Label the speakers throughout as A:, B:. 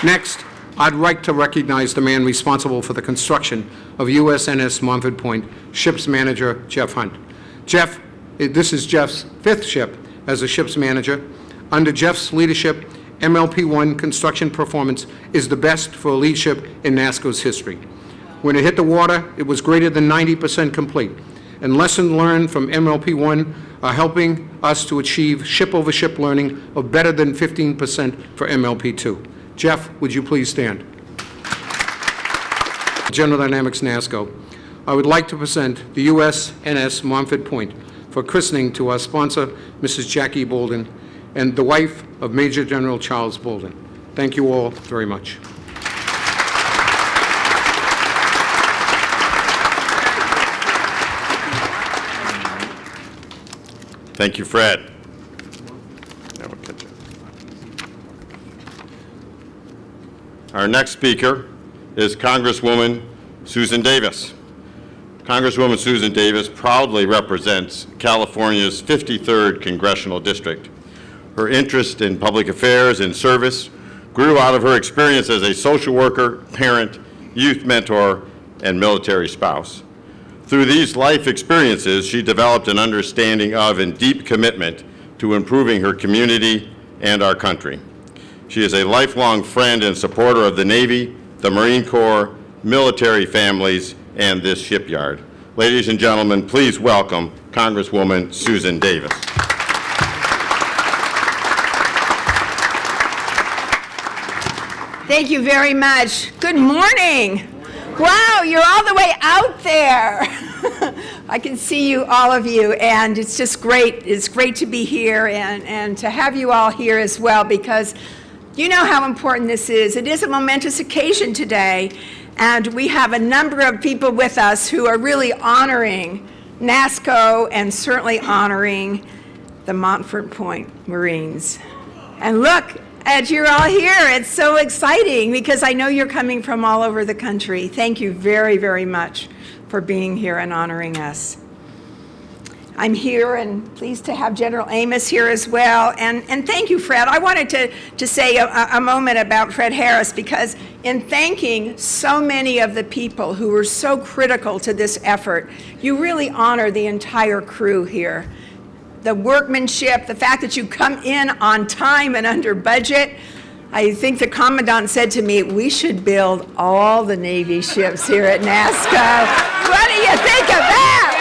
A: Next, I'd like to recognize the man responsible for the construction of USNS Montford Point, ship's manager, Jeff Hunt. Jeff, this is Jeff's 5th ship as a ship's manager. Under Jeff's leadership, MLP-1 construction performance is the best for a lead ship in NASSCO's history. When it hit the water, it was greater than 90% complete. And lessons learned from MLP-1 are helping us to achieve ship-over-ship learning of better than 15% for MLP-2. Jeff, would you please stand? General Dynamics NASSCO, I would like to present the USNS Montford Point for christening to our sponsor, Mrs. Jackie Bolden, and the wife of Major General Charles Bolden. Thank you all very much.
B: Thank you, Fred. Our next speaker is Congresswoman Susan Davis. Congresswoman Susan Davis proudly represents California's 53rd Congressional District. Her interest in public affairs and service grew out of her experience as a social worker, parent, youth mentor, and military spouse. Through these life experiences, she developed an understanding of and deep commitment to improving her community and our country. She is a lifelong friend and supporter of the Navy, the Marine Corps, military families, and this shipyard. Ladies and gentlemen, please welcome Congresswoman Susan Davis.
C: Thank you very much. Good morning. Wow, you're all the way out there. I can see you, all of you, and it's just great. It's great to be here and to have you all here as well, because you know how important this is. It is a momentous occasion today, and we have a number of people with us who are really honoring NASSCO and certainly honoring the Montford Point Marines. And look, as you're all here, it's so exciting because I know you're coming from all over the country. Thank you very, very much for being here and honoring us. I'm here and pleased to have General Amos here as well. And thank you, Fred. I wanted to say a moment about Fred Harris, because in thanking so many of the people who were so critical to this effort, you really honor the entire crew here. The workmanship, the fact that you come in on time and under budget. I think the Commandant said to me, we should build all the Navy ships here at NASSCO. What do you think of that?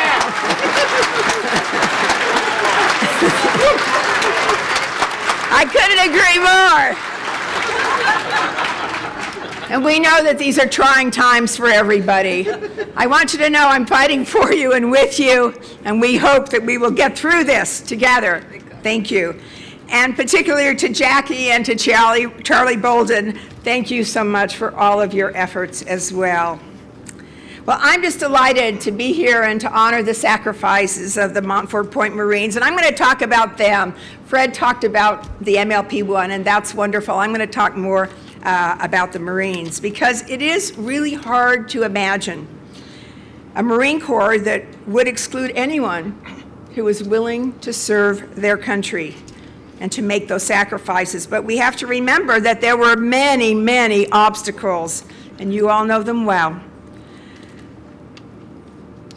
C: I couldn't agree more. And we know that these are trying times for everybody. I want you to know I'm fighting for you and with you, and we hope that we will get through this together. Thank you. And particularly to Jackie and to Charlie Bolden, thank you so much for all of your efforts as well. Well, I'm just delighted to be here and to honor the sacrifices of the Montford Point Marines, and I'm going to talk about them. Fred talked about the MLP-1, and that's wonderful. I'm going to talk more about the Marines, because it is really hard to imagine a Marine Corps that would exclude anyone who is willing to serve their country and to make those sacrifices. But we have to remember that there were many, many obstacles, and you all know them well,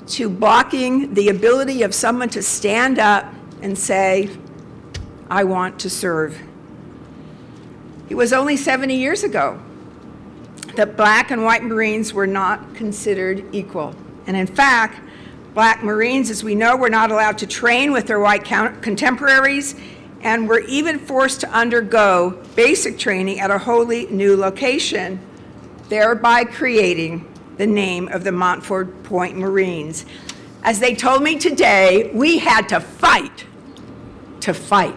C: to blocking the ability of someone to stand up and say, I want to serve. It was only 70 years ago that black and white Marines were not considered equal. And in fact, black Marines, as we know, were not allowed to train with their white contemporaries, and were even forced to undergo basic training at a wholly new location, thereby creating the name of the Montford Point Marines. As they told me today, we had to fight to fight.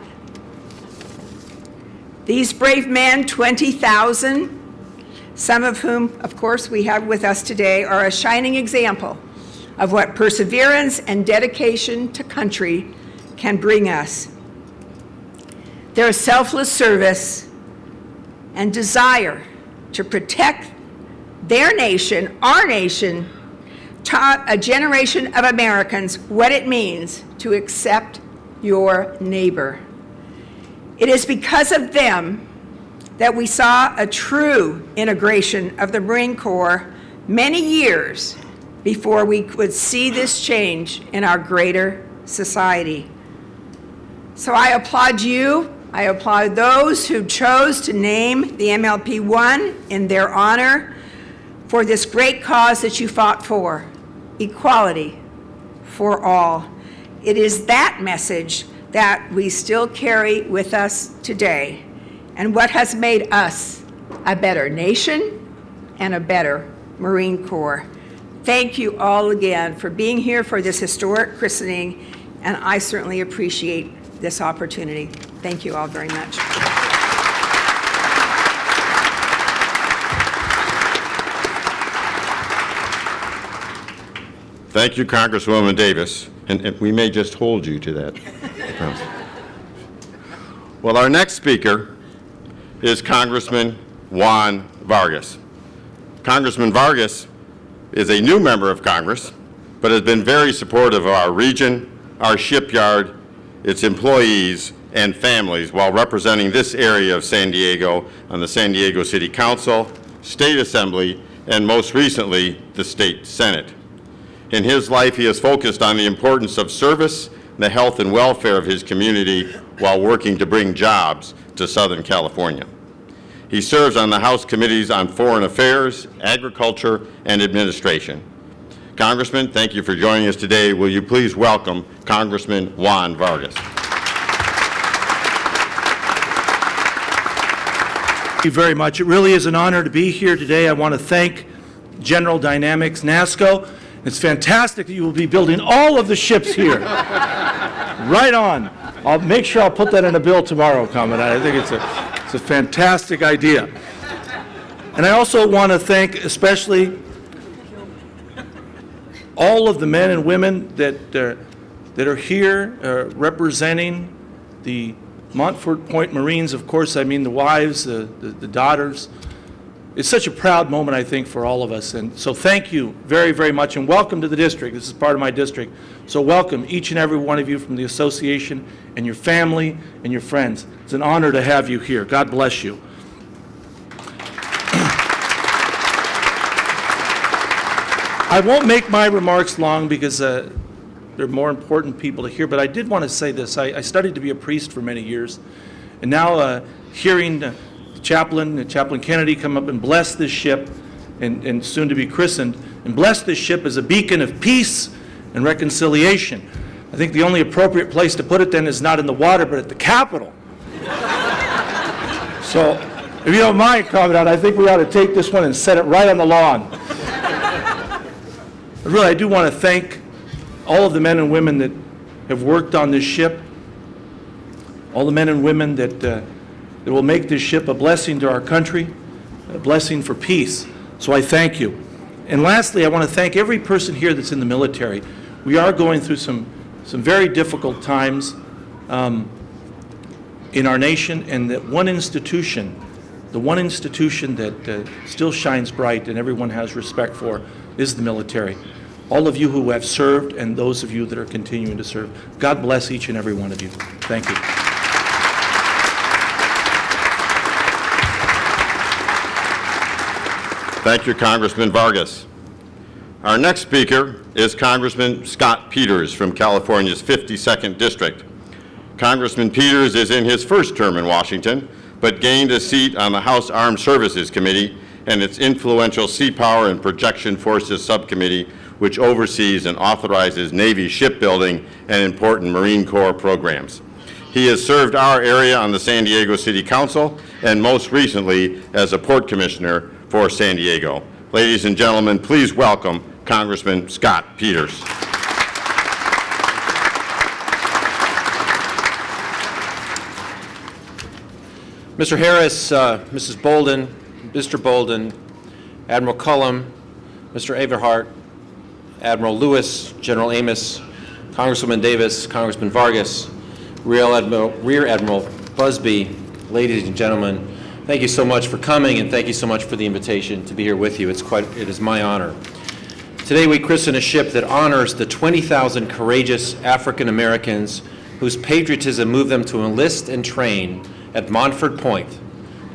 C: These brave men, 20,000, some of whom, of course, we have with us today, are a shining example of what perseverance and dedication to country can bring us. Their selfless service and desire to protect their nation, our nation, taught a generation of Americans what it means to accept your neighbor. It is because of them that we saw a true integration of the Marine Corps many years before we would see this change in our greater society. So I applaud you. I applaud those who chose to name the MLP-1 in their honor for this great cause that you fought for, equality for all. It is that message that we still carry with us today, and what has made us a better nation and a better Marine Corps. Thank you all again for being here for this historic christening, and I certainly appreciate this opportunity. Thank you all very much.
B: Thank you, Congresswoman Davis, and we may just hold you to that. Well, our next speaker is Congressman Juan Vargas. Congressman Vargas is a new member of Congress, but has been very supportive of our region, our shipyard, its employees, and families while representing this area of San Diego on the San Diego City Council, State Assembly, and most recently, the State Senate. In his life, he has focused on the importance of service, the health and welfare of his community while working to bring jobs to Southern California. He serves on the House Committees on Foreign Affairs, Agriculture, and Administration. Congressman, thank you for joining us today. Will you please welcome Congressman Juan Vargas.
D: Thank you very much. It really is an honor to be here today. I want to thank General Dynamics NASSCO. It's fantastic that you will be building all of the ships here. Right on. I'll make sure I'll put that in a bill tomorrow, Commandant. I think it's a fantastic idea. And I also want to thank especially all of the men and women that are here representing the Montford Point Marines. Of course, I mean the wives, the daughters. It's such a proud moment, I think, for all of us. And so thank you very, very much, and welcome to the district. This is part of my district. So welcome each and every one of you from the association and your family and your friends. It's an honor to have you here. God bless you. I won't make my remarks long because there are more important people to hear, but I did want to say this. I studied to be a priest for many years, and now hearing Chaplain Kennedy come up and bless this ship and soon to be christened, and bless this ship as a beacon of peace and reconciliation. I think the only appropriate place to put it then is not in the water, but at the Capitol. So, if you don't mind, Commandant, I think we ought to take this one and set it right on the lawn. But really, I do want to thank all of the men and women that have worked on this ship, all the men and women that will make this ship a blessing to our country, a blessing for peace. So I thank you. And lastly, I want to thank every person here that's in the military. We are going through some very difficult times in our nation, and that one institution, the one institution that still shines bright and everyone has respect for, is the military. All of you who have served and those of you that are continuing to serve, God bless each and every one of you. Thank you.
B: Thank you, Congressman Vargas. Our next speaker is Congressman Scott Peters from California's 52nd District. Congressman Peters is in his first term in Washington, but gained a seat on the House Armed Services Committee and its influential Sea Power and Projection Forces Subcommittee, which oversees and authorizes Navy shipbuilding and important Marine Corps programs. He has served our area on the San Diego City Council and most recently as a Port Commissioner for San Diego. Ladies and gentlemen, please welcome Congressman Scott Peters.
E: Mr. Harris, Mrs. Bolden, Mr. Bolden, Admiral Cullum, Mr. Everhart, Admiral Lewis, General Amos, Congresswoman Davis, Congressman Vargas, Rear Admiral Busby, ladies and gentlemen, thank you so much for coming, and thank you so much for the invitation to be here with you. It is my honor. Today we christen a ship that honors the 20,000 courageous African Americans whose patriotism moved them to enlist and train at Montford Point,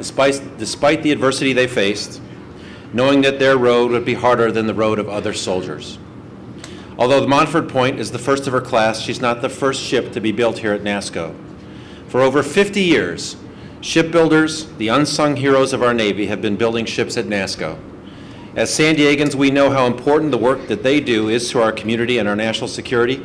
E: despite the adversity they faced, knowing that their road would be harder than the road of other soldiers. Although the Montford Point is the first of her class, she's not the first ship to be built here at NASSCO. For over 50 years, shipbuilders, the unsung heroes of our Navy, have been building ships at NASSCO. As San Diegans, we know how important the work that they do is to our community and our national security.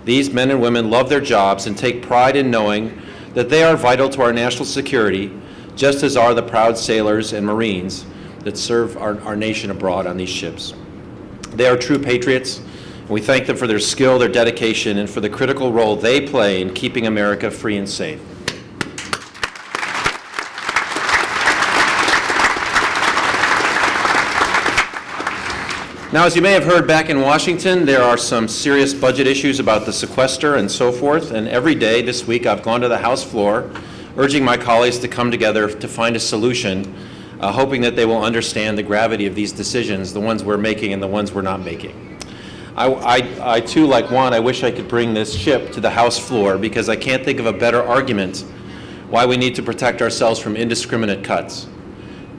E: These men and women love their jobs and take pride in knowing that they are vital to our national security, just as are the proud sailors and Marines that serve our nation abroad on these ships. They are true patriots, and we thank them for their skill, their dedication, and for the critical role they play in keeping America free and safe. Now, as you may have heard back in Washington, there are some serious budget issues about the sequester and so forth, and every day this week I've gone to the House floor urging my colleagues to come together to find a solution, hoping that they will understand the gravity of these decisions, the ones we're making and the ones we're not making. I too, like Juan, I wish I could bring this ship to the House floor because I can't think of a better argument why we need to protect ourselves from indiscriminate cuts.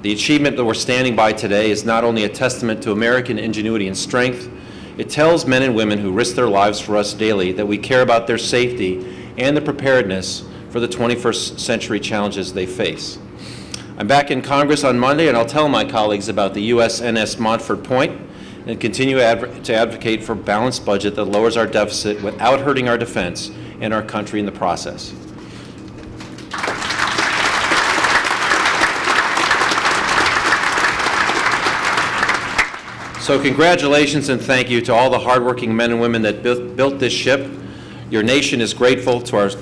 E: The achievement that we're standing by today is not only a testament to American ingenuity and strength, it tells men and women who risk their lives for us daily that we care about their safety and the preparedness for the 21st century challenges they face. I'm back in Congress on Monday, and I'll tell my colleagues about the USNS Montford Point and continue to advocate for a balanced budget that lowers our deficit without hurting our defense and our country in the process. So congratulations and thank you to all the hardworking men and women that built this ship. Your nation is grateful to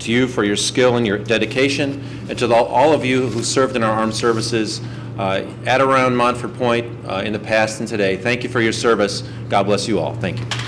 E: you for your skill and your dedication, and to all of you who served in our armed services at around Montford Point in the past and today. Thank you for your service. God bless you all. Thank you.